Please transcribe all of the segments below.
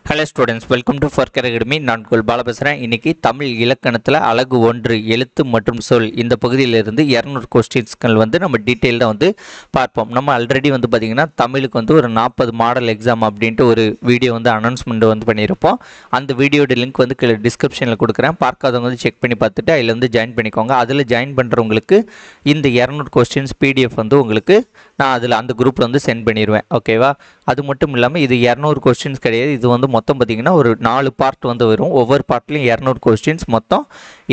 Hello students, welcome to ஃபர்கர் academy. நான் உங்கள் பாலா பேசுகிறேன். இன்றைக்கி தமிழ் இலக்கணத்தில் அலகு 1 எழுத்து மற்றும் சொல் இந்த பகுதியிலிருந்து 200 கொஸ்டின்ஸ்கள் நம்ம டீட்டெயில்டாக பார்ப்போம். நம்ம ஆல்ரெடி பார்த்திங்கன்னா தமிழுக்கு ஒரு 40 மாடல் எக்ஸாம் அப்படின்ட்டு ஒரு வீடியோ அனௌன்ஸ்மெண்ட் பண்ணியிருப்போம். அந்த வீடியோட லிங்க் கீழே டிஸ்கிரிப்ஷனில் கொடுக்குறேன். பார்க்காதவங்க செக் பண்ணி பார்த்துட்டு அதில் ஜாயின் பண்ணிக்கோங்க. அதில் ஜாயின் பண்ணுறவங்களுக்கு இந்த 200 கொஸ்டின்ஸ் பிடிஎஃப் உங்களுக்கு நான் அந்த குரூப்பில் சென்ட் பண்ணிடுவேன். ஓகேவா? அது மட்டும் இல்லாமல் இது 200 கொஸ்டின்ஸ் கிடையாது. இது மொத்தம் பார்த்திங்கன்னா ஒரு 4 பார்ட் வரும். ஒவ்வொரு பார்ட்லையும் 200 கொஸ்டின்ஸ், மொத்தம்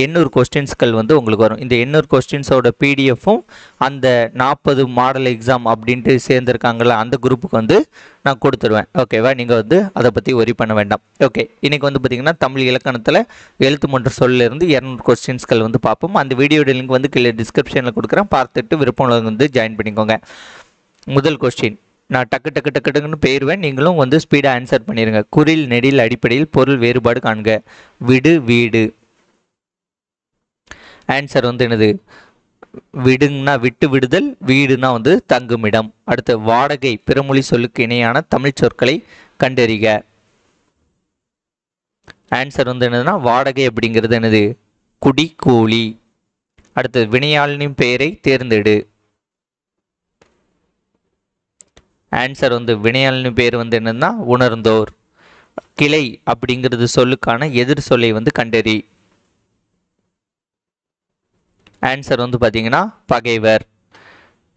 800 கொஸ்டின்ஸ்கள் உங்களுக்கு வரும். இந்த 800 கொஸ்டின்ஸோட பிடிஎஃப்பும் அந்த 40 மாடல் எக்ஸாம் அப்படின்ட்டு சேர்ந்துருக்காங்கள அந்த குரூப்புக்கு நான் கொடுத்துருவேன். ஓகேவா? நீங்கள் அதை பற்றி ஒரி பண்ண வேண்டாம். ஓகே, இன்றைக்கி பார்த்திங்கன்னா தமிழ் இலக்கணத்தில் எழுத்து மற்றும் சொல்லிருந்து 200 கொஸ்டின்ஸ்கள் பார்ப்போம். அந்த வீடியோட லிங்க் கீழே டிஸ்கிரிப்ஷனில் கொடுக்குறேன். பார்த்துட்டு விருப்பம் ஜாயின் பண்ணிக்கோங்க. முதல் கொஸ்டின் நான் டக்குன்னு போயிடுவேன். நீங்களும் ஸ்பீடாக ஆன்சர் பண்ணிடுங்க. குறில் நெடில் அடிப்படையில் பொருள் வேறுபாடு காண்க. விடு வீடு. ஆன்சர் என்னது? விடுன்னா விட்டு விடுதல், வீடுனா தங்குமிடம். அடுத்து வாடகை பிறமொழி சொல்லுக்கு இணையான தமிழ் சொற்களை கண்டறிக. ஆன்சர் என்னதுன்னா வாடகை அப்படிங்கிறது என்னது? குடி கூலி. அடுத்து வினையாளனின் பெயரை தேர்ந்தெடு. ஆன்சர் வினையாளனின் பேர் என்னன்னா உணர்ந்தோர். கிளை அப்படிங்கிறது சொல்லுக்கான எதிர் சொல்லை கண்டறி. ஆன்சர் பார்த்தீங்கன்னா பகைவர்.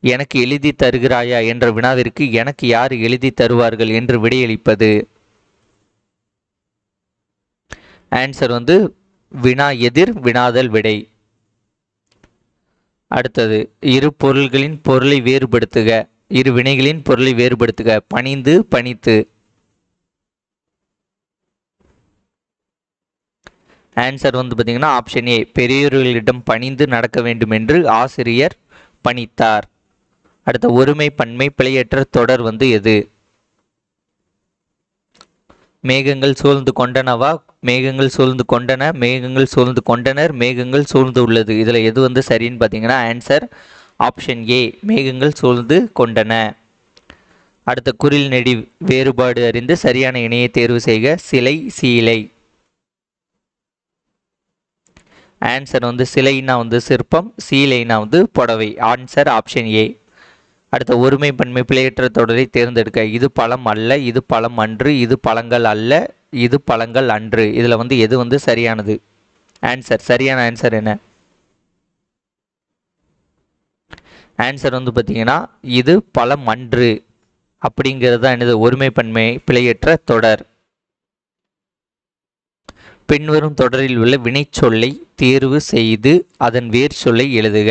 எனக்கு எழுதி தருகிறாயா என்ற வினாவிற்கு எனக்கு யார் எழுதி தருவார்கள் என்று விடையளிப்பது. ஆன்சர் வினா எதிர், வினாதல் விடை. அடுத்தது இரு பொருள்களின் பொருளை வேறுபடுத்துக. இரு வினைகளின் பொருளை வேறுபடுத்துக. பணிந்து பணித்து. ஆன்சர் பார்த்தீங்கன்னா ஆப்ஷன் ஏ, பெரியோர்களிடம் பணிந்து நடக்க வேண்டும் என்று ஆசிரியர் பணித்தார். அடுத்த ஒருமை பன்மை பிழையற்ற தொடர் எது? மேகங்கள் சூழ்ந்து கொண்டனவா, மேகங்கள் சூழ்ந்து கொண்டன, மேகங்கள் சூழ்ந்து கொண்டனர், மேகங்கள் சூழ்ந்து உள்ளது. இதில் எது சரின்னு பார்த்தீங்கன்னா ஆன்சர் ஆப்ஷன் ஏ, மேகங்கள் சூழ்ந்து கொண்டன. அடுத்த குறில் நெடி வேறுபாடு அறிந்து சரியான இணையை தேர்வு செய்க. சிலை சீலை. ஆன்சர் சிலைனா சிற்பம், சீலைனா புடவை. Answer option A. அடுத்த ஒருமை பன்மை பிழையற்ற தொடரை தேர்ந்தெடுக்க. இது பழம் அல்ல, இது பழம் அன்று, இது பழங்கள் அல்ல, இது பழங்கள் அன்று. இதில் எது சரியானது? ஆன்சர், சரியான ஆன்சர் என்ன? ஆன்சர் பார்த்தீங்கன்னா இது பழம் அன்று அப்படிங்கிறது தான் என்னது? ஒருமை பன்மை பிழையற்ற தொடர். பின்வரும் தொடரில் உள்ள வினை சொல்லை தேர்வு செய்து அதன் வேர் சொல்லை எழுதுக.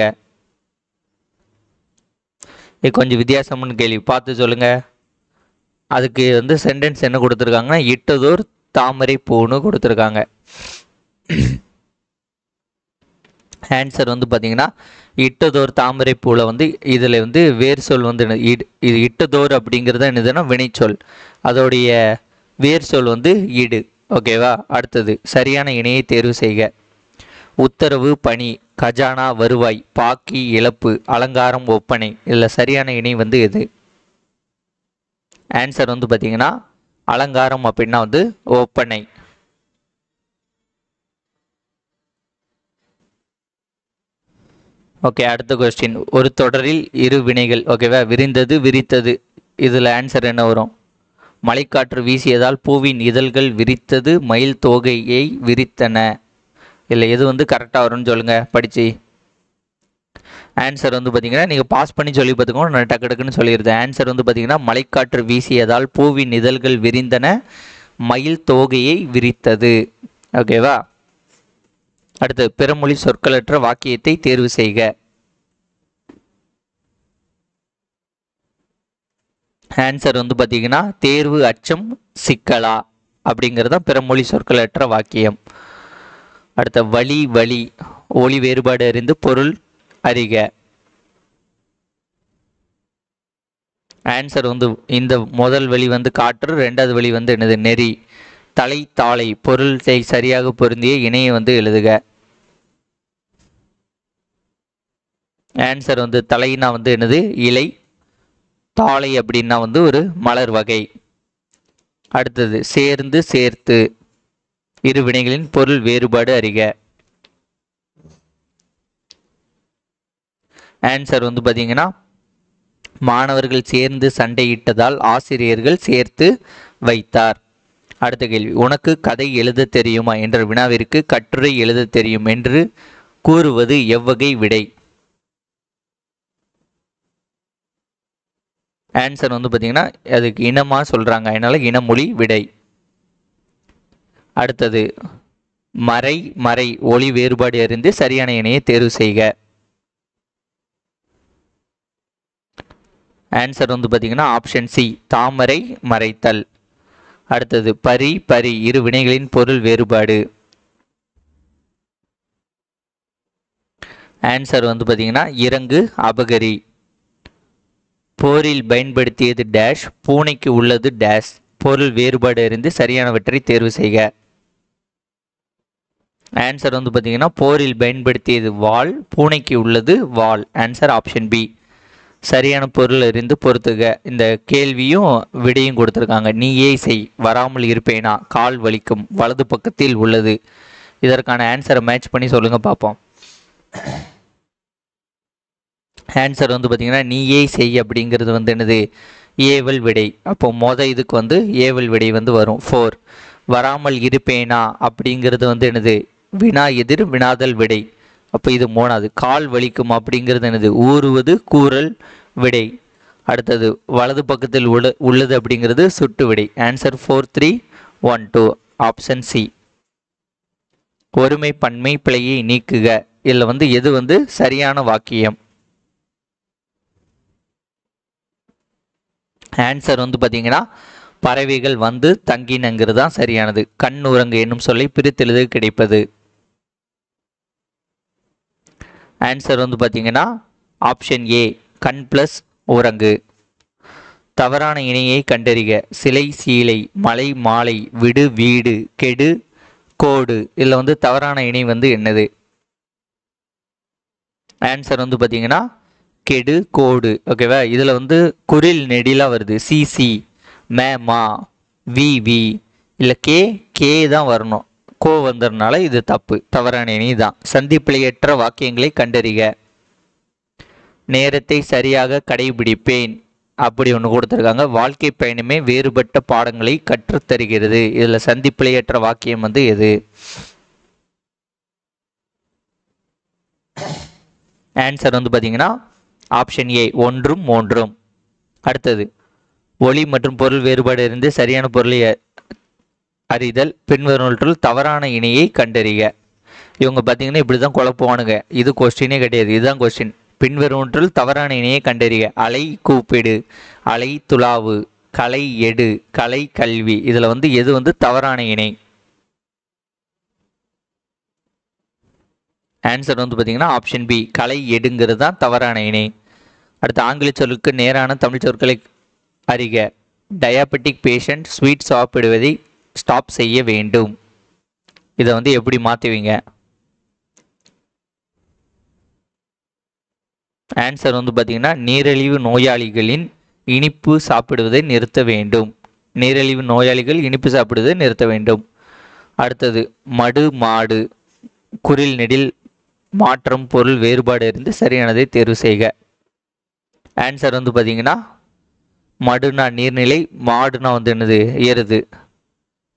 இது கொஞ்சம் வித்தியாசமான கேள்வி, பார்த்து சொல்லுங்க. அதுக்கு சென்டென்ஸ் என்ன கொடுத்துருக்காங்கன்னா இட்டதோர் தாமரை பூன்னு கொடுத்துருக்காங்க. ஆன்சர் பார்த்தீங்கன்னா இட்டதோர் தாமரை பூவில் இதில் வேர் சொல் இது இட்டதோர் அப்படிங்கிறது என்னதுன்னா வினைச்சொல். அதோடைய வேர் சொல் இடு. ஓகேவா? அடுத்தது சரியான இணையை தேர்வு செய்க. உத்தரவு பணி, கஜானா வருவாய், பாக்கி இழப்பு, அலங்காரம் ஒப்பனை. இதில் சரியான இணை எது? ஆன்சர் பார்த்தீங்கன்னா அலங்காரம் அப்படின்னா ஒப்பனை. ஓகே, அடுத்த கொஸ்டின். ஒரு தொடரில் இரு வினைகள். ஓகேவா? விரிந்தது விரித்தது. இதில் ஆன்சர் என்ன வரும்? மழைக்காற்று வீசியதால் பூவின் இதழ்கள் விரித்தது, மயில் தோகையை விரித்தன. இல்லை எது கரெக்டாக வரும்னு சொல்லுங்கள் படித்து. ஆன்சர் பார்த்தீங்கன்னா நீங்கள் பாஸ் பண்ணி சொல்லி பார்த்துக்கோங்க, நான் டக்குன்னு சொல்லியிருந்தேன். ஆன்சர் பார்த்தீங்கன்னா மழைக்காற்று வீசியதால் பூவின் இதழ்கள் விரிந்தன, மயில் தோகையை விரித்தது. ஓகேவா? அடுத்து பிறமொழி சொற்களற்ற வாக்கியத்தை தேர்வு செய்க. ஆன்சர் பார்த்தீங்கன்னா தேர்வு அச்சம் சிக்கலா அப்படிங்கிறது தான் பிறமொழி சொற்களற்ற வாக்கியம். அடுத்த வழி வழி, ஒளி வேறுபாடு அறிந்து பொருள் அறிக. ஆன்சர் இந்த முதல் வழி காற்று, ரெண்டாவது வழி என்னது? நெறி. தலை தாளை, பொருள் சரியாக பொருந்திய இணையை எழுதுக. ஆன்சர் தலைனா என்னது? இலை. தாளை அப்படின்னா ஒரு மலர் வகை. அடுத்தது சேர்ந்து சேர்த்து. இரு வினைகளின் பொருள் வேறுபாடு அறிக. ஆன்சர் வந்து பார்த்தீங்கன்னா மாணவர்கள் சேர்ந்து சண்டையிட்டதால் ஆசிரியர்கள் சேர்த்து வைத்தார். அடுத்த கேள்வி, உனக்கு கதை எழுத தெரியுமா என்ற வினாவிற்கு கட்டுரை எழுத தெரியும் என்று கூறுவது எவ்வகை விடை? ஆன்சர் வந்து பார்த்தீங்கன்னா அதுக்கு இனமாக சொல்கிறாங்க, அதனால இனமொழி விடை. அடுத்தது மறை மறை ஒளி வேறுபாடு அறிந்து சரியான இணையை தேர்வு செய்க. ஆன்சர் வந்து பார்த்தீங்கன்னா ஆப்ஷன் சி, தாமரை மறைத்தல். அடுத்தது பரி பரி இரு வினைகளின் பொருள் வேறுபாடு. ஆன்சர் வந்து பார்த்தீங்கன்னா இறங்கு அபகரி. போரில் பயன்படுத்தியது டேஷ், பூனைக்கு உள்ளது டேஷ். பொருள் வேறுபாடு அறிந்து சரியானவற்றை தேர்வு செய்க. ஆன்சர் வந்து பார்த்தீங்கன்னா போரில் பயன்படுத்தியது வாள், பூனைக்கு உள்ளது வாள். Answer option B. சரியான பொருள் அறிந்து பொறுத்துக. இந்த கேள்வியும் விடையும் கொடுத்துருக்காங்க. நீயே செய், வராமல் இருப்பேனா, கால் வலிக்கும், வலது பக்கத்தில் உள்ளது. இதற்கான ஆன்சரை மேட்ச் பண்ணி சொல்லுங்க பார்ப்போம். ஆன்சர் வந்து பார்த்தீங்கன்னா நீயே செய் அப்படிங்கிறது வந்து என்னது, ஏவல் விடை. அப்போ இதுக்கு வந்து ஏவல் விடை வந்து வரும் 4. வராமல் இருப்பேனா அப்படிங்கிறது வந்து என்னது, வினா எதிர் வினாதல் விடை. அப்போ இது 3வது. கால் வலிக்கும் அப்படிங்கிறது என்னது, ஊறுவது கூறல் விடை. அடுத்தது வலது பக்கத்தில் உள்ளது அப்படிங்கிறது சுட்டு விடை. Answer 4 3 1 2 option C. ஒருமை பன்மை பிழையை நீக்குக. இதில் வந்து எது வந்து சரியான வாக்கியம்? ஆன்சர் வந்து பார்த்தீங்கன்னா பறவைகள் வந்து தங்கினங்கிறது தான் சரியானது. கண் உறங்கு என்னும் சொல்லை பிரித்தெழுத கிடைப்பது. ஆன்சர் வந்து பார்த்தீங்கன்னா ஆப்ஷன் ஏ, கண் பிளஸ் உறங்கு. தவறான இணையை கண்டறிக. சிலை சீலை, மலை மாலை, விடு வீடு, கெடு கோடு. இதில் வந்து தவறான இணை வந்து என்னது? ஆன்சர் வந்து பார்த்தீங்கன்னா கெடு கோடு. ஓகேவா? இதில் வந்து குரில் நெடிலாக வருது. சிசி, மே மா, வி வி, இல்லை கே கே தான் வரணும். கோ வந்ததுனால இது தப்பு, தவறான இணை தான். சந்திப்பிழையற்ற வாக்கியங்களை கண்டறிக. நேரத்தை சரியாக கடைபிடிப்பேன் அப்படி ஒன்று கொடுத்துருக்காங்க. வாழ்க்கை பயணமே வேறுபட்ட பாடங்களை கற்றுத்தருகிறது. இதில் சந்திப்பிழையற்ற வாக்கியம் வந்து எது? ஆன்சர் வந்து பார்த்தீங்கன்னா ஆப்ஷன் ஏ, 1 3. அடுத்தது ஒளி மற்றும் பொருள் வேறுபாடு இருந்து சரியான பொருளை அறிதல். பின்வருவற்றுள் தவறான இணையை கண்டறிக. இவங்க பார்த்தீங்கன்னா இப்படி தான் குழப்புவானுங்க. இது கொஸ்டினே கிடையாது, இதுதான் கொஸ்டின். பின்வருவற்றுள் தவறான இணையை கண்டறிக. அலை கூப்பிடு, அலை துளாவு, கலை எடு, கலை கல்வி. இதில் வந்து எது வந்து தவறான இணை? ஆன்சர் வந்து பார்த்தீங்கன்னா ஆப்ஷன் பி, கலை எடுங்கிறது தான் தவறான இணை. அடுத்து ஆங்கில சொல்லுக்கு நேரான தமிழ் சொற்களை அறிக. டயாபெட்டிக் பேஷண்ட் ஸ்வீட் சாப்பிடுவதை ஸ்டாப் செய்ய வேண்டும். இதை வந்து எப்படி மாற்றுவீங்க? ஆன்சர் வந்து பார்த்தீங்கன்னா நீரிழிவு நோயாளிகளின் இனிப்பு சாப்பிடுவதை நிறுத்த வேண்டும். நீரிழிவு நோயாளிகள் இனிப்பு சாப்பிடுவதை நிறுத்த வேண்டும். அடுத்தது மடு மாடு, குரில் நெடில் மாற்றம் பொருள் வேறுபாடு இருந்து சரியானதை தேர்வு செய்க. ஆன்சர் வந்து பார்த்தீங்கன்னா மடுனா நீர்நிலை, மாடுனா வந்து என்னது, எருது.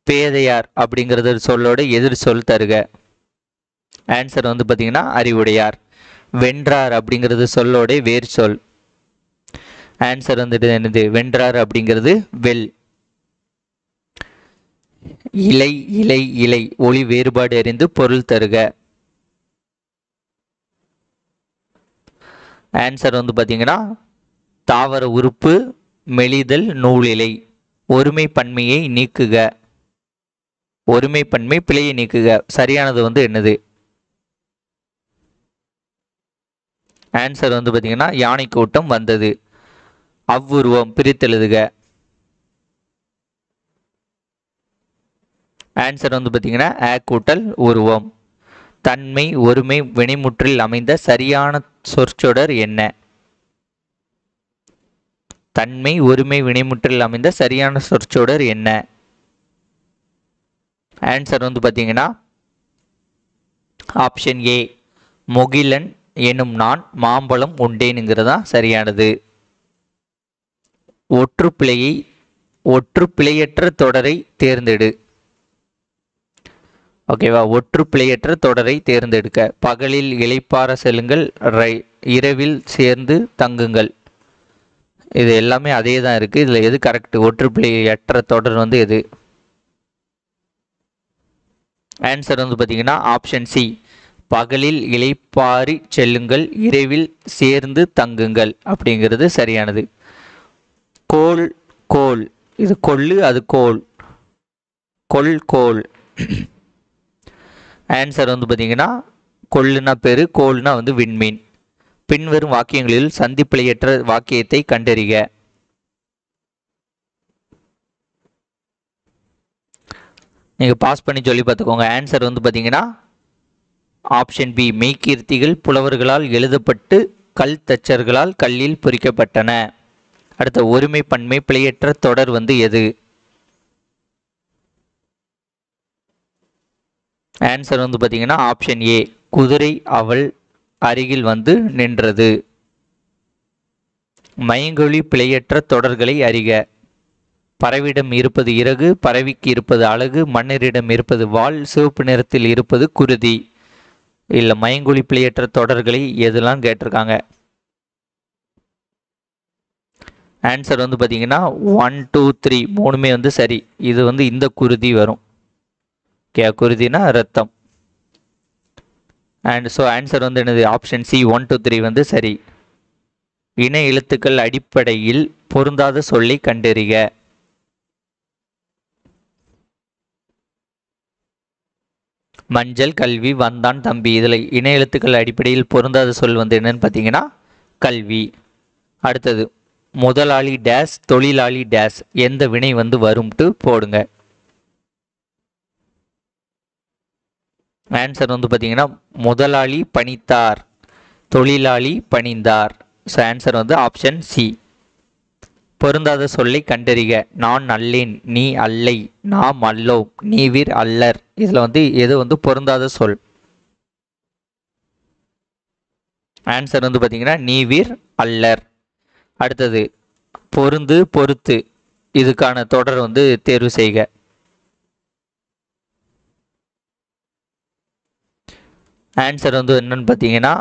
பேதையார் அப்படிங்கிறது சொல்லோட எதிர் சொல் தருக. ஆன்சர் வந்து பார்த்தீங்கன்னா அறிவுடையார். வென்றார் அப்படிங்கிறது சொல்லோட வேர் சொல். ஆன்சர் வந்துட்டு என்னது, வென்றார் அப்படிங்கிறது வெல். இலை இலை இலை ஒளி வேறுபாடு அறிந்து பொருள் தருக. ஆன்சர் வந்து பார்த்தீங்கன்னா தாவர உறுப்பு, மெலிதல், நூலிலை. ஒருமை பன்மையை நீக்குக. ஒருமை பன்மை பிழையை நீக்குக. சரியானது வந்து என்னது? ஆன்சர் வந்து பார்த்தீங்கன்னா யானை கூட்டம் வந்தது. அவ்வுருவம் பிரித்தெழுதுக. ஆன்சர் வந்து பார்த்தீங்கன்னா ஆ கூட்டல் உருவம். தன்மை ஒருமை வினைமுற்றில் அமைந்த சரியான சொற்சொடர் என்ன? தன்மை ஒருமை வினைமுற்றில் அமைந்த சரியான சொற்சொடர் என்ன? ஆன்சர் வந்து பார்த்தீங்கன்னா ஆப்ஷன் ஏ, முகிலன் எனும் நான் மாம்பழம் உண்டேனுங்கிறதா சரியானது. ஒற்று பிழையற்ற தொடரை தேர்ந்தெடு. ஓகேவா, ஒற்று பிழையற்ற தொடரை தேர்ந்தெடுக்க. பகலில் இளைப்பாற செல்லுங்கள், இரவில் சேர்ந்து தங்குங்கள். இது எல்லாமே அதே தான் இருக்கு. இதுல எது கரெக்ட்? ஒற்று பிழையற்ற தொடர் வந்து எது? ஆன்சர் வந்து பார்த்தீங்கன்னா ஆப்ஷன் சி, பகலில் இளைப்பாறி செல்லுங்கள், இரவில் சேர்ந்து தங்குங்கள் அப்படிங்கிறது சரியானது. கோல் கோல், இது கொள்ளு, அது கோல், கோல். ஆன்சர் வந்து பார்த்தீங்கன்னா கொள்ளுனா பெரு, கோல்னா வந்து விண்மீன். பின்வரும் வாக்கியங்களில் சந்திப்பிழையற்ற வாக்கியத்தை கண்டறிக. நீங்க பாஸ் பண்ணி சொல்லி பார்த்துக்கோங்க. ஆன்சர் வந்து பார்த்தீங்கன்னா ஆப்ஷன் பி, மெய்கீர்த்திகள் புலவர்களால் எழுதப்பட்டு கல் தச்சர்களால் கல்லில் பொறிக்கப்பட்டன. அடுத்த ஒருமை பன்மை பிழையற்ற தொடர் வந்து எது? ஆன்சர் வந்து பார்த்தீங்கன்னா ஆப்ஷன் ஏ, குதிரை அவள் அருகில் வந்து நின்றது. மைங்கொலி பிழையற்ற தொடர்களை அறிக. பறவையிடம் இருப்பது இறகு, பறவைக்கு இருப்பது அலகு, மன்னரிடம் இருப்பது வாள், சிவப்பு நிறத்தில் இருப்பது குருதி. இல்லை, மைங்கொலி பிழையற்ற தொடர்களை எதெல்லாம் கேட்டிருக்காங்க. ஆன்சர் வந்து பார்த்தீங்கன்னா 1 2 3 மூணுமே வந்து சரி. இது வந்து இந்த குருதி வரும். குருதினா ரத்தம். அண்ட் ஸோ ஆன்சர் வந்து என்னது? ஆப்ஷன் சி 1 2 3 வந்து சரி. இன எழுத்துக்கள் அடிப்படையில் பொருந்தாத சொல்லை கண்டறிக. மஞ்சள், கல்வி, வந்தான், தம்பி. இதில் இன எழுத்துக்கள் அடிப்படையில் பொருந்தாத சொல் வந்து என்னன்னு பார்த்தீங்கன்னா கல்வி. அடுத்தது முதலாளி டேஸ், தொழிலாளி டேஸ், எந்த வினை வந்து வரும்ட்டு போடுங்க. ஆன்சர் வந்து பார்த்தீங்கன்னா முதலாளி பணித்தார், தொழிலாளி பணிந்தார். ஸோ ஆன்சர் வந்து ஆப்ஷன் சி. பொருந்தாத சொல்லை கண்டறிக. நான் அல்லேன், நீ அல்லை, நாம் அல்லோம், நீவிர் அல்லர். இதில் வந்து எது வந்து பொருந்தாத சொல்? ஆன்சர் வந்து பார்த்தீங்கன்னா நீவிர் அல்லர். அடுத்தது பொருந்து பொறுத்து, இதுக்கான தொடர் வந்து தேர்வு செய்க. ஆன்சர் வந்து என்னன்னு பார்த்தீங்கன்னா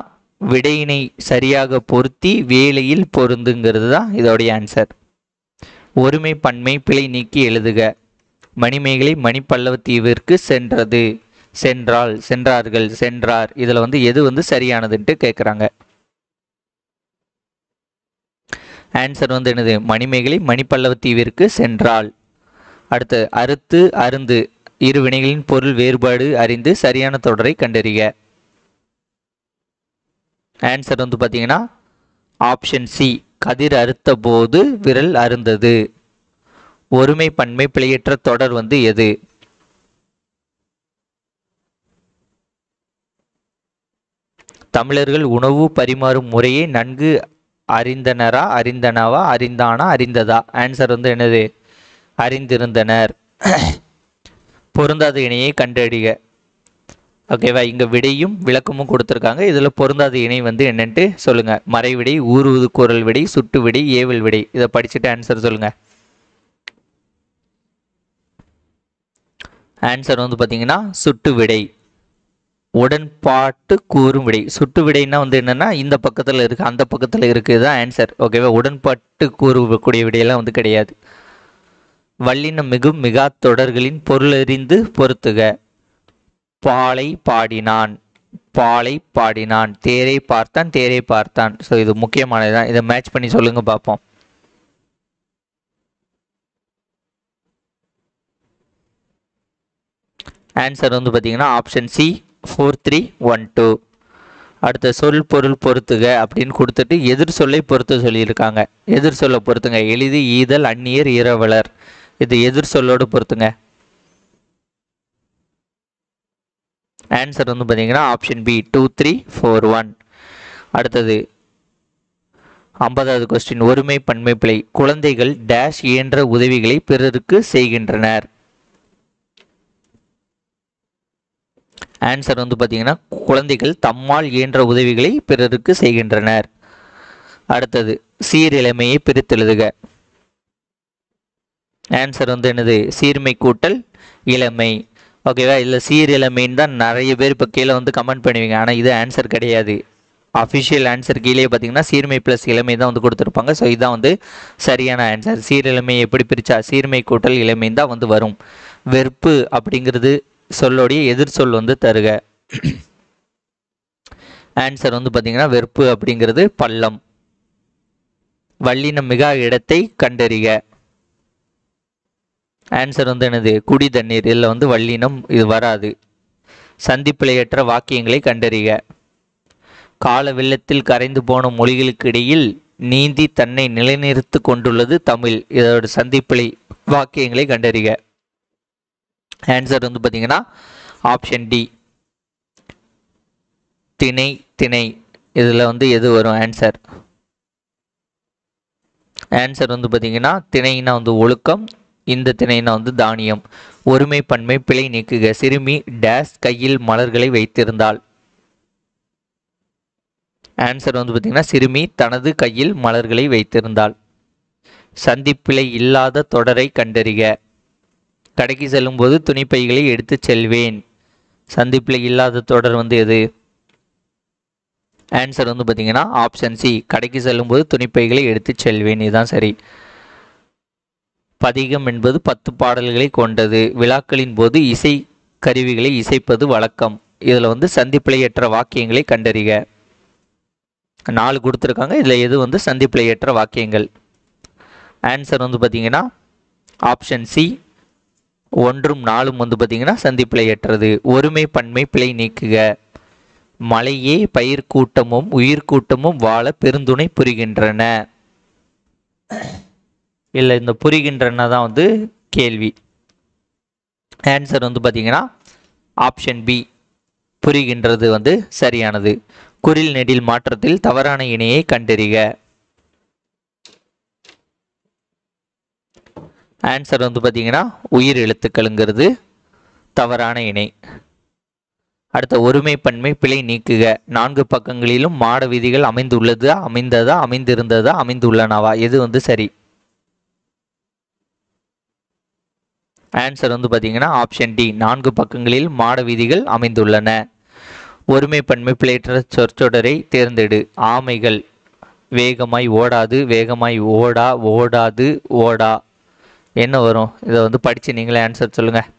விடையினை சரியாக பொருத்தி வேலையில் பொருந்துங்கிறது தான் இதோடைய ஆன்சர். ஒருமை பன்மை பிழை நீக்கி எழுதுக. மணிமேகலை மணிப்பல்லவத்தீவிற்கு சென்றது, சென்றால், சென்றார்கள், சென்றார். இதில் வந்து எது வந்து சரியானதுன்ட்டு கேட்குறாங்க. ஆன்சர் வந்து என்னது? மணிமேகலை மணிப்பல்லவத்தீவிற்கு சென்றாள். அடுத்து அறுத்து அருந்து, இரு வினைகளின் பொருள் வேறுபாடு அறிந்து சரியான தொடரை கண்டறிக. ஆன்சர் வந்து பார்த்தீங்கன்னா ஆப்ஷன் சி, கதிர் அறுத்த போது விரல் அருந்தது. ஒருமை பன்மை பிழையற்ற தொடர் வந்து எது? தமிழர்கள் உணவு பரிமாறும் முறையை நன்கு அறிந்தனரா, அறிந்தனவா, அறிந்தானா, அறிந்ததா? ஆன்சர் வந்து என்னது? அறிந்திருந்தனர். பொருந்தாத இணையை கண்டறிக. ஓகேவா, இங்க விடையும் விளக்கமும் கொடுத்துருக்காங்க. இதுல பொருந்தாத இணை வந்து என்னன்ட்டு சொல்லுங்க. மறைவிடை, ஊறுவது குரல் விடை, சுட்டு விடை, ஏவல் விடை. இதை படிச்சுட்டு ஆன்சர் சொல்லுங்க. ஆன்சர் வந்து பார்த்தீங்கன்னா சுட்டு விடை. உடன்பாட்டு கூறும் விடை. சுட்டு விடைன்னா வந்து என்னன்னா இந்த பக்கத்தில் இருக்கு, அந்த பக்கத்தில் இருக்குது தான் ஆன்சர். ஓகேவா, உடன்பாட்டு கூறக்கூடிய விடையெல்லாம் வந்து கிடையாது. வல்லினம் மிகும் மிகா தொடர்களின் பொருளறிந்து பொருத்துக. பாலை பாடினான், பாலை பாடினான், தேரை பார்த்தான், தேரை பார்த்தான். ஸோ இது முக்கியமானதுதான். இதை மேட்ச் பண்ணி சொல்லுங்க பார்ப்போம். ஆன்சர் வந்து பார்த்தீங்கன்னா ஆப்ஷன் சி 4312. அடுத்த சொல் பொருள் பொறுத்துக அப்படின்னு கொடுத்துட்டு எதிர் சொல்லை பொறுத்து சொல்லியிருக்காங்க. எதிர் சொல்லை பொறுத்துங்க. எளிது, ஈதல், அந்நியர், இரவலர். இது எதிர் சொல்லோடு பொறுத்துங்க. ஆன்சர் வந்து பார்த்தீங்கன்னா ஆப்ஷன் பி 2341. அடுத்தது 50வது கொஸ்டின். ஒருமை பன்மை பிழை. குழந்தைகள் டேஷ் இயன்ற உதவிகளை பிறருக்கு செய்கின்றனர். ஆன்சர் வந்து பார்த்தீங்கன்னா குழந்தைகள் தம்மால் இயன்ற உதவிகளை பிறருக்கு செய்கின்றனர். அடுத்தது சீரிழமையை பிரித்தெழுதுக. ஆன்சர் வந்து என்னது? சீர்மை கூட்டல் இளமை. ஓகேவா? இல்லை சீரிழமைன்னு தான் நிறைய பேர் இப்போ கீழே வந்து கமெண்ட் பண்ணுவீங்க. ஆனால் இது ஆன்சர் கிடையாது. அஃபிஷியல் ஆன்சர் கீழே பார்த்தீங்கன்னா சீர்மை ப்ளஸ் இளமை தான் வந்து கொடுத்துருப்பாங்க. ஸோ இதுதான் வந்து சரியான ஆன்சர். சீரிழமை எப்படி பிரித்தா சீர்மை கூட்டல் இளமை தான் வந்து வரும். வெறுப்பு அப்படிங்கிறது சொல்லோடைய எதிர் சொல் வந்து தருக. ஆன்சர் வந்து பார்த்தீங்கன்னா வெறுப்பு அப்படிங்கிறது பள்ளம். வல்லினம் மிக இடத்தை கண்டறிக. ஆன்சர் வந்து என்னது? குடி தண்ணீர். இதில் வந்து வல்லினம் இது வராது. சந்திப்பிழையற்ற வாக்கியங்களை கண்டறிக. கால வெள்ளத்தில் கரைந்து போன மொழிகளுக்கு இடையில் நீந்தி தன்னை நிலைநிறுத்தி கொண்டுள்ளது தமிழ். இதோட சந்திப்பிழை வாக்கியங்களை கண்டறிக. ஆன்சர் வந்து பார்த்தீங்கன்னா ஆப்ஷன் டி திணை. திணை இதில் வந்து எது வரும் ஆன்சர்? ஆன்சர் வந்து பார்த்தீங்கன்னா திணைனா வந்து ஒழுக்கம், இந்த திணைனா வந்து தானியம். ஒருமை பன்மை பிழை நீக்குக. சிறுமி டேஸ் கையில் மலர்களை வைத்திருந்தாள். ஆன்சர் வந்து பார்த்தீங்கன்னா சிறுமி தனது கையில் மலர்களை வைத்திருந்தாள். சந்திப்பிழை இல்லாத தொடரை கண்டறிக. கடைக்கு செல்லும்போது துணிப்பைகளை எடுத்து செல்வேன். சந்திப்பிழை இல்லாத தொடர் வந்து எது? ஆன்சர் வந்து பார்த்தீங்கன்னா ஆப்ஷன் சி கடைக்கு செல்லும்போது துணிப்பைகளை எடுத்து செல்வேன். இதுதான் சரி. பதிகம் என்பது 10 பாடல்களை கொண்டது. விழாக்களின் போது இசை கருவிகளை இசைப்பது வழக்கம். இதில் வந்து சந்திப்பிழையற்ற வாக்கியங்களை கண்டறிக. 4 கொடுத்துருக்காங்க. இதில் எது வந்து சந்திப்பிழையற்ற வாக்கியங்கள்? ஆன்சர் வந்து பார்த்தீங்கன்னா ஆப்ஷன் சி 1ம் 4ம் வந்து பார்த்தீங்கன்னா சந்திப்பிழையற்றது. ஒருமை பன்மை பிழை நீக்குக. மலையே பயிர் கூட்டமும் உயிர் கூட்டமும் வாழ பெருந்துணை புரிகின்றன. இல்லை இந்த புரிகின்றன தான் வந்து கேள்வி. ஆன்சர் வந்து பார்த்தீங்கன்னா ஆப்ஷன் பி புரிகின்றது வந்து சரியானது. குறில் நெடில் மாற்றத்தில் தவறான இணையை கண்டறிக. ஆன்சர் வந்து பார்த்தீங்கன்னா உயிர் எழுத்துக்களுங்கிறது தவறான இணை. அடுத்த ஒருமை பன்மை பிழை நீக்குக. 4 பக்கங்களிலும் மாட விதிகள் அமைந்துள்ளதா அமைந்ததா அமைந்திருந்ததா அமைந்துள்ளனவா? எது வந்து சரி? ஆன்சர் வந்து பார்த்தீங்கன்னா ஆப்ஷன் டி 4 பக்கங்களில் மாட விதிகள் அமைந்துள்ளன. ஒருமை பன்மை பிழையற்ற சொற்றொடரை தேர்ந்தெடு. ஆமைகள் வேகமாய் ஓடாது. வேகமாய் ஓடா ஓடாது ஓடா. என்ன வரும்? இதை வந்து படித்து நீங்களே ஆன்சர் சொல்லுங்கள்.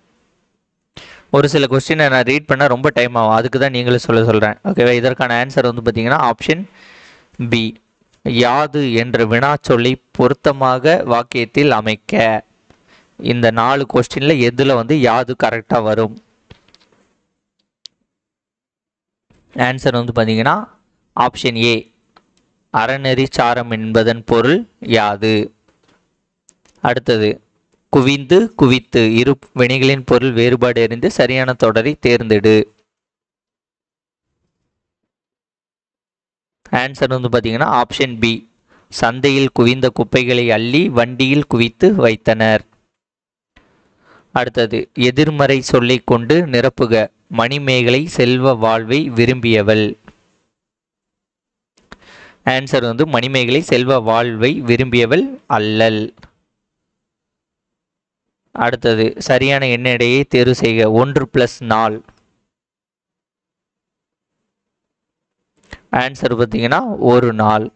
ஒரு சில கொஸ்டினை நான் ரீட் பண்ண ரொம்ப டைம் ஆகும். அதுக்கு தான் நீங்களே சொல்கிறேன். ஓகேவா? இதற்கான ஆன்சர் வந்து பார்த்தீங்கன்னா ஆப்ஷன் பி யாது என்ற வினா சொல்லை பொருத்தமாக வாக்கியத்தில் அமைக்க. இந்த 4 கொஸ்டின்ல எதில் வந்து யாது கரெக்டாக வரும்? ஆன்சர் வந்து பார்த்தீங்கன்னா ஆப்ஷன் ஏ அறநெறி சாரம் என்பதன் பொருள் யாது. அடுத்தது குவிந்து குவித்து இரு வினைகளின் பொருள் வேறுபாடு அறிந்து சரியான தொடரை தேர்ந்தெடு. ஆன்சர் வந்து பார்த்தீங்கன்னா ஆப்ஷன் பி சந்தையில் குவிந்த குப்பைகளை அள்ளி வண்டியில் குவித்து வைத்தனர். அடுத்தது எதிர்மறை சொல்லை கொண்டு நிரப்புக. மணிமேகலை செல்வ வாழ்வை விரும்பியவள். ஆன்சர் வந்து மணிமேகலை செல்வ வாழ்வை விரும்பியவள் அல்லல். அடுத்தது சரியான எண்ண எடையை தேர்வு செய்க. 1 + 4. ஆன்சர் பார்த்தீங்கன்னா ஒரு நாள்.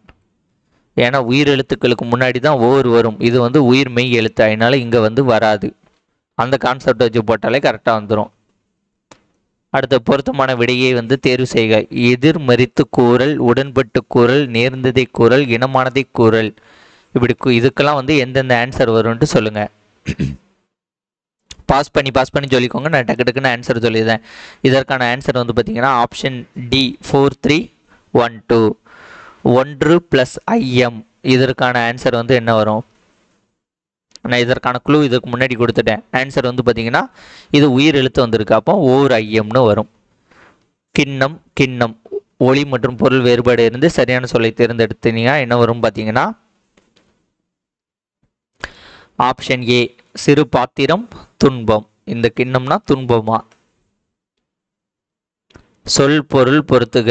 ஏன்னா உயிர் எழுத்துக்களுக்கு முன்னாடி தான் ஓர் வரும். இது வந்து உயிர் மெய் எழுத்து, அதனால இங்கே வந்து வராது. அந்த கான்செப்ட் வச்சு போட்டாலே கரெக்டாக வந்துடும். அடுத்த பொருத்தமான விடையை வந்து தேர்வு செய்க. எதிர்மறித்து கூறல், உடன்பட்டு கூறல், நேர்ந்ததை கூறல், இனமானதை கூறல். இப்படி இதுக்கெல்லாம் வந்து எந்தெந்த ஆன்சர் வரும்ன்ட்டு சொல்லுங்க. பாஸ் பண்ணி சொல்லிக்கோங்க. நான் டக்கு டக்குன்னு ஆன்சர் சொல்லிடுறேன். இதற்கான ஆன்சர் வந்து பார்த்தீங்கன்னா ஆப்ஷன் டி 4312 1 + IM. இதற்கான ஆன்சர் வந்து என்ன வரும்? நான் இதற்கான க்ளூ இதுக்கு முன்னாடி கொடுத்துட்டேன். ஆன்சர் வந்து பார்த்தீங்கன்னா இது உயிர் எழுத்து வந்திருக்கு. அப்போ ஓர் ஐயம்னு வரும். கிண்ணம் கிண்ணம் ஒளி மற்றும் பொருள் வேறுபாடு இருந்து சரியான சொல்லை தேர்ந்தெடுத்தீங்கன்னா என்ன வரும் பார்த்தீங்கன்னா ஆப்ஷன் ஏ சிறு பாத்திரம் துன்பம். இந்த கிண்ணம்னா துன்பமா? சொல் பொருள் பொறுத்துக.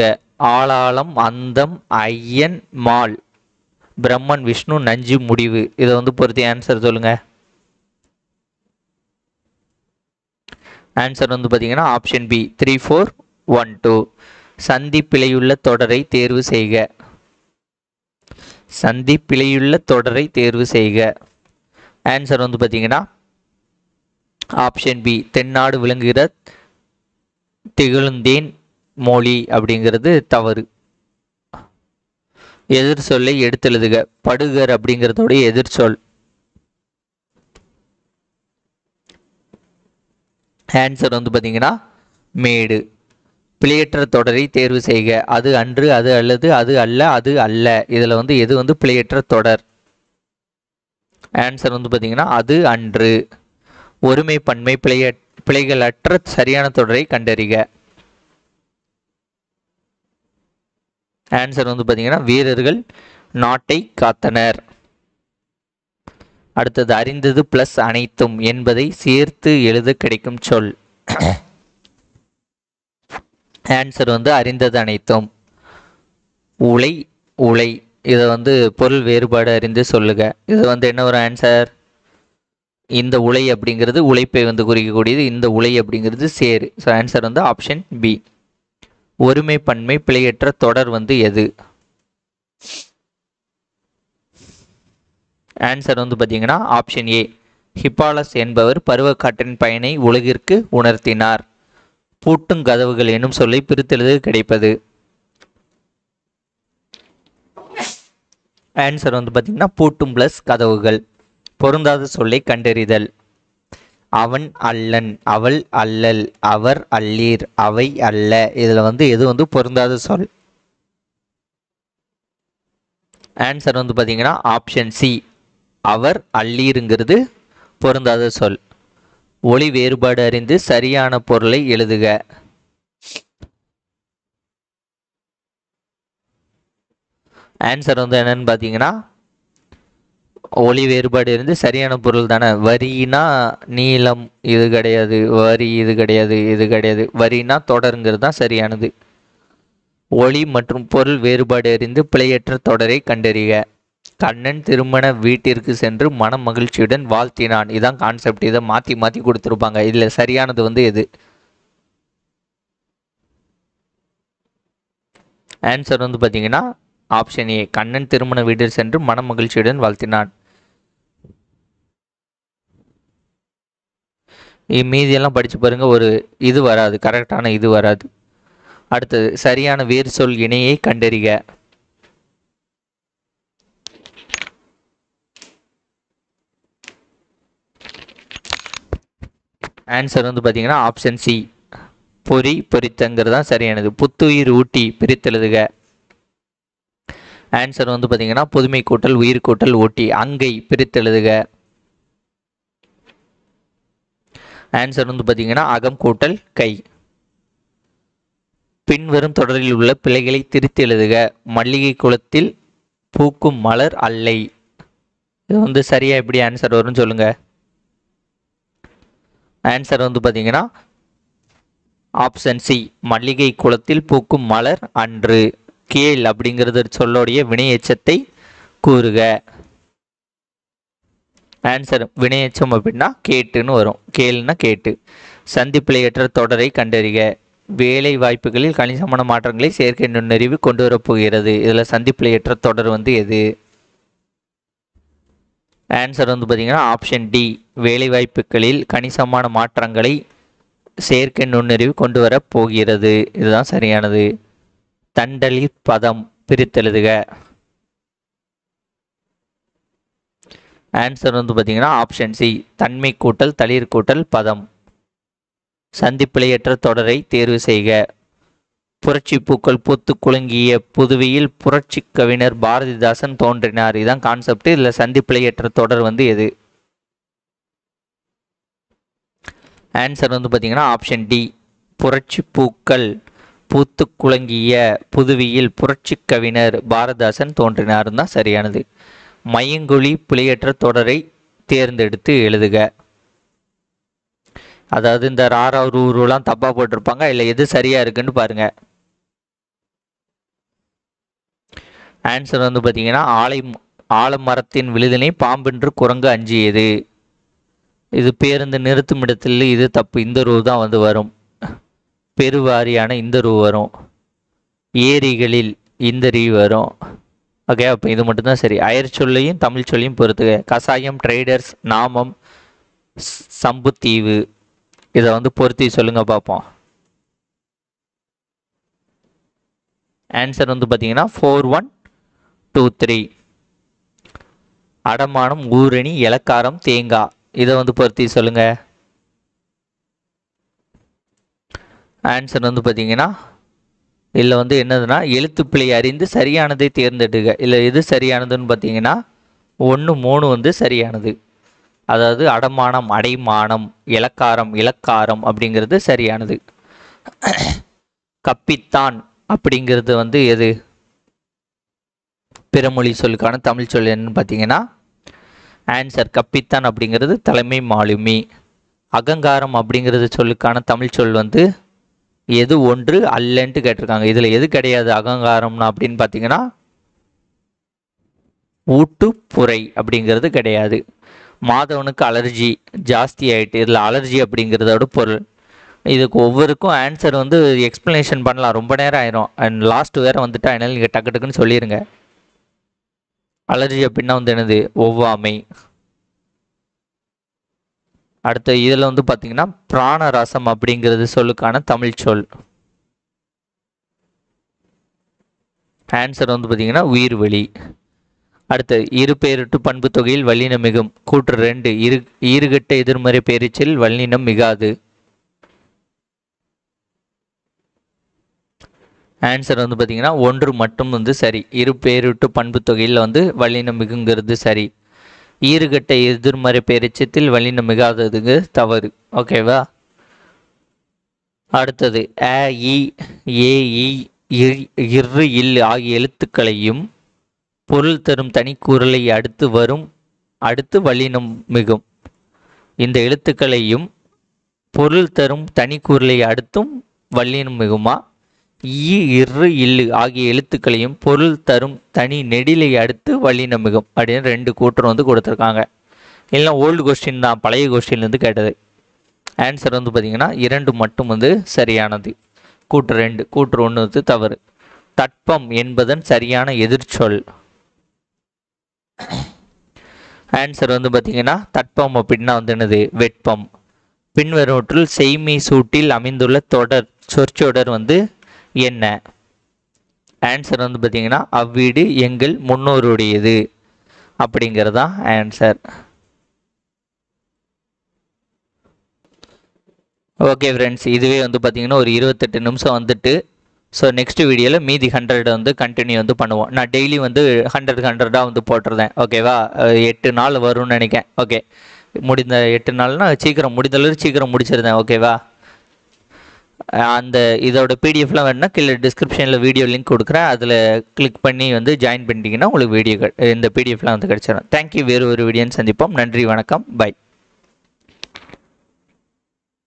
ஆளாளம் அந்தம் ஐயன் மால் பிரம்மன் விஷ்ணு நஞ்சு முடிவு. இதை வந்து பொறுத்து ஆன்சர் சொல்லுங்க. ஆன்சர் வந்து பார்த்தீங்கன்னா ஆப்ஷன் பி 3 4 1 2. சந்தி பிழையுள்ள தொடரை தேர்வு செய்க. சந்தி பிழையுள்ள தொடரை தேர்வு செய்க. ஆன்சர் வந்து பார்த்தீங்கன்னா ஆப்ஷன் பி தென்னாடு விளங்குகிற திகழ்ந்தேன் மொழி அப்படிங்கிறது தவறு. எதிர் சொல்லை எடுத்தெழுதுக. படுகர் அப்படிங்கிறதோட எதிர் சொல். ஆன்சர் வந்து பார்த்தீங்கன்னா மேடு. பிழையற்ற தொடரை தேர்வு செய்க. அது அன்று, அது அல்லது, அது அல்ல, அது அல்ல. இதில் வந்து எது வந்து பிழையற்ற தொடர்? ஆன்சர் வந்து பார்த்தீங்கன்னா அது அன்று. ஒருமை பன்மை பிழைகளற்ற சரியான தொடரை கண்டறிக. ஆன்சர் வந்து பார்த்தீங்கன்னா வீரர்கள் நாட்டை காத்தனர். அடுத்தது அறிந்தது பிளஸ் அனைத்தும் என்பதை சேர்த்து எழுத கிடைக்கும் சொல். ஆன்சர் வந்து அறிந்தது அனைத்தும். உலை உலை. இதை வந்து பொருள் வேறுபாடு அறிந்து சொல்லுக. இது வந்து என்ன ஒரு ஆன்சர்? இந்த உலை அப்படிங்கிறது உழைப்பை வந்து குறிக்கக்கூடியது. இந்த உலை அப்படிங்கிறது சேரு. ஸோ ஆன்சர் வந்து ஆப்ஷன் பி. ஒருமை பன்மை பிழையற்ற தொடர் வந்து எது? ஆன்சர் வந்து பார்த்தீங்கன்னா ஆப்ஷன் ஏ. ஹிப்பாலஸ் என்பவர் பருவக்காற்றின் பயனை உலகிற்கு உணர்த்தினார். பூட்டும் கதவுகள் என்னும் சொல்லை பிரித்தெழுத கிடைப்பது. ஆன்சர் வந்து பார்த்தீங்கன்னா பூட்டும் பிளஸ் கதவுகள். பொருந்தாத சொல்லை கண்டறிதல். அவன் அல்லன், அவள் அல்லல், அவர் அல்லீர், அவை அல்ல. இதில் வந்து எது வந்து பொருந்தாத சொல்? ஆன்சர் வந்து பார்த்தீங்கன்னா ஆப்ஷன் சி. அவர் அல்லீருங்கிறது பொருந்தாத சொல். ஒளி வேறுபாடு அறிந்து சரியான பொருளை எழுதுக. ஆன்சர் வந்து என்னன்னு பார்த்தீங்கன்னா ஒளி வேறுபாடு இருந்து சரியான பொருள் தானே. வரினா நீளம், இது கிடையாது. வரி இது கிடையாது, இது கிடையாது. வரினா தொடருங்கிறது தான் சரியானது. ஒளி மற்றும் பொருள் வேறுபாடு அறிந்து பிழையற்ற தொடரை கண்டறிக. கண்ணன் திருமண வீட்டிற்கு சென்று மன மகிழ்ச்சியுடன் வாழ்த்தினான். இதான் கான்செப்ட். இதை மாற்றி மாற்றி கொடுத்துருப்பாங்க. இதில் சரியானது வந்து எது? ஆன்சர் வந்து பார்த்தீங்கன்னா ஆப்ஷன் ஏ. கண்ணன் திருமண வீட்டில் சென்று மன மகிழ்ச்சியுடன் வாழ்த்தினான். மீதியெல்லாம் படித்து பாருங்க. ஒரு இது வராது, கரெக்டான இது வராது. அடுத்தது சரியான வேறு சொல் இணையை கண்டறிக. ஆன்சர் வந்து பார்த்தீங்கன்னா ஆப்ஷன் சி. பொறி பொறித்தங்கிறது தான் சரியானது. புத்துயிர் ஊட்டி பிரித்தெழுதுக. ஆன்சர் வந்து பார்த்தீங்கன்னா புதுமை கூட்டல் உயிர் கூட்டல் ஊட்டி. அங்கை பிரித்தெழுதுக. ஆன்சர் வந்து பார்த்தீங்கன்னா அகம் கூட்டல் கை. பின்வரும் தொடரில் உள்ள பிழைகளை திருத்தி எழுதுக. மல்லிகை குளத்தில் பூக்கும் மலர் அல்லை. இது வந்து சரியா எப்படி ஆன்சர் வரும்னு சொல்லுங்க. ஆன்சர் வந்து பார்த்தீங்கன்னா ஆப்ஷன் சி. மல்லிகை குளத்தில் பூக்கும் மலர் அன்று. கேள் அப்படிங்கிறது சொல்லோடைய வினை எச்சத்தை கூறுக. ஆன்சர் வினை எச்சம் அப்படின்னா கேட்டுன்னு வரும். கேள்னா கேட்டு. சந்திப்பிழையற்ற தொடரை கண்டறிக. வேலை வாய்ப்புகளில் கணிசமான மாற்றங்களை செயற்கை நுண்ணறிவு கொண்டு வரப்போகிறது. இதில் சந்திப்பிழையற்ற தொடர் வந்து எது? ஆன்சர் வந்து பார்த்தீங்கன்னா ஆப்ஷன் டி. வேலை வாய்ப்புகளில் கணிசமான மாற்றங்களை செயற்கை நுண்ணறிவு கொண்டு வர போகிறது. இதுதான் சரியானது. தண்டலிர் பதம் பிரித்தெழுதுக. ஆன்சர் வந்து பார்த்தீங்கன்னா ஆப்ஷன் சி. தன்மை கூட்டல் தளிர் கூட்டல் பதம். சந்திப்பிழையற்ற தொடரை தேர்வு செய்க. புரட்சி பூக்கள் பூத்து குலுங்கிய புதுவையில் புரட்சி கவிஞர் பாரதிதாசன் தோன்றினார். இதுதான் கான்செப்ட். இதில் சந்திப்பிழையற்ற தொடர் வந்து எது? ஆன்சர் வந்து பார்த்தீங்கன்னா ஆப்ஷன் டி. புரட்சி பூக்கள் பூத்து குலுங்கிய புதுவையில் புரட்சி கவிஞர் பாரதிதாசன் தோன்றினார் தான் சரியானது. மையங்கொழி பிழையற்ற தொடரை தேர்ந்தெடுத்து எழுதுக. அதாவது இந்த ராரா ரூலாம் தப்பாக போட்டிருப்பாங்க. இல்லை எது சரியாக இருக்குன்னு பாருங்கள். ஆன்சர் வந்து பார்த்தீங்கன்னா ஆலமரத்தின் விழுதினை பாம்பென்று குரங்கு அஞ்சியது. இது பேருந்து நிறுத்தும் இடத்தில் இது தப்பு. இந்த ரூ தான் வந்து வரும். பெருவாரியான இந்த ரூ வரும். ஏரிகளில் இந்த ரீ வரும். ஓகே, அப்போ இது மட்டும்தான் சரி. அயர் சொல்லையும் தமிழ் சொல்லையும் பொறுத்துக. கசாயம், ட்ரேடர்ஸ், நாமம், சம்புத்தீவு. இதை வந்து பொருத்தி சொல்லுங்க பார்ப்போம். ஆன்சர் வந்து பார்த்தீங்கன்னா 4123. அடமானம், ஊரணி, இலக்காரம், தேங்காய். இதை வந்து பொருத்தி சொல்லுங்க. ஆன்சர் வந்து பார்த்தீங்கன்னா இதில் வந்து என்னதுன்னா எழுத்துப்பிழை அறிந்து சரியானதை தேர்ந்தெடுக்க. இல்லை எது சரியானதுன்னு பார்த்தீங்கன்னா 1, 3 வந்து சரியானது. அதாவது அடமானம், அடைமானம், இலக்காரம், இலக்காரம் அப்படிங்கிறது சரியானது. கப்பித்தான் அப்படிங்கிறது வந்து எது? பிறமொழி சொல்லுக்கான தமிழ் சொல் என்னன்னு பார்த்தீங்கன்னா ஆன்சர் கப்பித்தான் அப்படிங்கிறது தலைமை மாலுமி. அகங்காரம் அப்படிங்கிறது சொல்லுக்கான தமிழ் சொல் வந்து எது ஒன்று அல்லன்ட்டு கேட்டிருக்காங்க. இதில் எது கிடையாது அகங்காரம்னா அப்படின்னு பார்த்தீங்கன்னா ஊட்டுப்புரை அப்படிங்கிறது கிடையாது. மாதவனுக்கு அலர்ஜி ஜாஸ்தி ஆகிட்டு. இதில் அலர்ஜி அப்படிங்கிறதோட பொருள். இதுக்கு ஒவ்வொருக்கும் ஆன்சர் வந்து எக்ஸ்ப்ளனேஷன் பண்ணலாம், ரொம்ப நேரம் ஆயிரும். அண்ட் லாஸ்ட் வேறு வந்துட்டா என்னால் நீங்கள் டக்கு டக்குன்னு சொல்லிடுங்க. அலர்ஜி அப்படின்னா வந்து என்னது? ஒவ்வாமை. அடுத்த இதில் வந்து பார்த்தீங்கன்னா பிராணரசம் அப்படிங்கிறது சொல்லுக்கான தமிழ் சொல். ஆன்சர் வந்து பார்த்தீங்கன்னா உயிர்வெளி. அடுத்து இரு பெயரிட்டு பண்பு தொகையில் வல்லினம் மிகும். கூற்று 2 ஈறுகட்ட எதிர்மறை பெயரிச்சில் வல்லினம் மிகாது. ஆன்சர் வந்து பார்த்தீங்கன்னா 1 மட்டும் வந்து சரி. இரு பெயரிட்டு பண்பு தொகையில் வந்து வல்லினம் மிகுங்கிறது சரி. ஈறுகட்ட எதிர்மறை பெயரிச்சத்தில் வல்லினம் மிகாததுங்க தவறு. ஓகேவா? அடுத்தது அ, இ, ஏ, இ, இரு, இல் ஆகிய எழுத்துக்களையும் பொருள் தரும் தனிக்கூறலை அடுத்து வல்லினம் மிகும். இந்த எழுத்துக்களையும் பொருள் தரும் தனிக்கூறலை அடுத்தும் வல்லினம் மிகுமா? ஈ, இரு, இல்லு ஆகிய எழுத்துக்களையும் பொருள் தரும் தனி நெடிலை அடுத்து வல்லினம் மிகும் அப்படின்னு 2 கூற்று வந்து கொடுத்துருக்காங்க. இல்லை ஓல்டு கொஸ்டின் தான், பழைய கொஸ்டின்லேருந்து கேட்டது. ஆன்சர் வந்து பார்த்தீங்கன்னா 2 மட்டும் வந்து சரியானது. கூற்று 2, கூற்று 1 வந்து தவறு. தட்பம் என்பதன் சரியான எதிர்ச்சொல். ஆன்சர் வந்து பார்த்தீங்கன்னா தட்பம் அப்படின்னா வந்து என்னது? வெப்பம். பின்வருவற்றில் செய்மை சூட்டில் அமைந்துள்ள தொடர் சொற்சொடர் வந்து என்ன? ஆன்சர் வந்து பார்த்தீங்கன்னா அவ்வீடு எங்கள் முன்னோருடையது அப்படிங்கிறதான் ஆன்சர். ஓகே ஃப்ரெண்ட்ஸ், இதுவே வந்து பார்த்தீங்கன்னா ஒரு 28 நிமிஷம் வந்துட்டு. ஸோ நெக்ஸ்ட் வீடியோவில் மீதி 100 வந்து கண்டினியூ வந்து பண்ணுவோம். நான் டெய்லி வந்து 100 வந்து போட்டுருந்தேன். ஓகேவா? 8 நாள் வரும்னு நினைக்கிறேன். ஓகே, முடிந்த 8 நாள்னா முடிந்தளவு சீக்கிரம் முடிச்சிருந்தேன். ஓகேவா? அந்த இதோட பிடிஎஃப்லாம் வேணுன்னா கீழே டிஸ்கிரிப்ஷனில் வீடியோ லிங்க் கொடுக்குறேன். அதில் கிளிக் பண்ணி வந்து ஜாயின் பண்ணிட்டீங்கன்னா உங்களுக்கு இந்த பிடிஎஃப்லாம் வந்து கிடச்சிடும். தேங்க்யூ. வேறு ஒரு வீடியோன்னு சந்திப்போம். நன்றி, வணக்கம், பை.